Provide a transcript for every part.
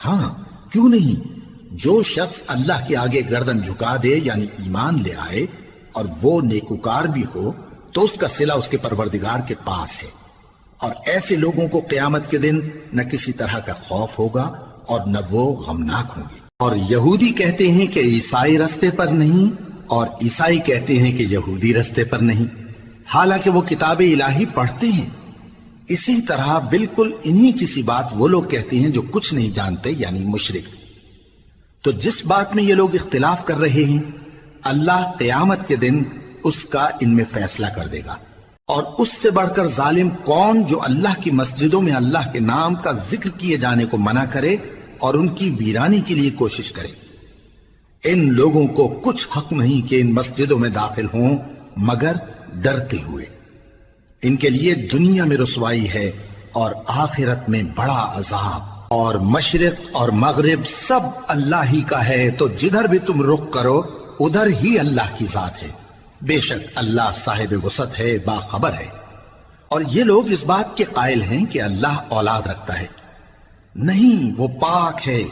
ہاں کیوں نہیں، جو شخص اللہ کے آگے گردن جھکا دے یعنی ایمان لے آئے اور وہ نیکوکار بھی ہو تو اس کا صلہ اس کے پروردگار کے پاس ہے، اور ایسے لوگوں کو قیامت کے دن نہ کسی طرح کا خوف ہوگا اور نہ وہ غمناک ہوں گے۔ اور یہودی کہتے ہیں کہ عیسائی رستے پر نہیں، اور عیسائی کہتے ہیں کہ یہودی رستے پر نہیں، حالانکہ وہ کتاب الہی پڑھتے ہیں۔ اسی طرح بالکل انہی کسی بات وہ لوگ کہتے ہیں جو کچھ نہیں جانتے یعنی مشرک۔ تو جس بات میں یہ لوگ اختلاف کر رہے ہیں اللہ قیامت کے دن اس کا ان میں فیصلہ کر دے گا۔ اور اس سے بڑھ کر ظالم کون جو اللہ کی مسجدوں میں اللہ کے نام کا ذکر کیے جانے کو منع کرے اور ان کی ویرانی کے لیے کوشش کرے۔ ان لوگوں کو کچھ حق نہیں کہ ان مسجدوں میں داخل ہوں مگر ڈرتے ہوئے۔ ان کے لیے دنیا میں رسوائی ہے اور آخرت میں بڑا عذاب۔ اور مشرق اور مغرب سب اللہ ہی کا ہے، تو جدھر بھی تم رخ کرو ادھر ہی اللہ کی ذات ہے، بے شک اللہ صاحب وسعت ہے، باخبر ہے۔ اور یہ لوگ اس بات کے قائل ہیں کہ اللہ اولاد رکھتا ہے، نہیں، وہ پاک ہے،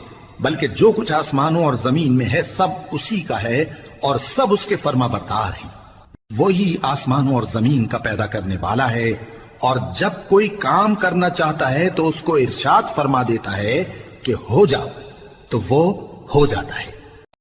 بلکہ جو کچھ آسمانوں اور زمین میں ہے سب اسی کا ہے اور سب اس کے فرما بردار ہیں۔ وہی آسمانوں اور زمین کا پیدا کرنے والا ہے، اور جب کوئی کام کرنا چاہتا ہے تو اس کو ارشاد فرما دیتا ہے کہ ہو جاؤ، تو وہ ہو جاتا ہے۔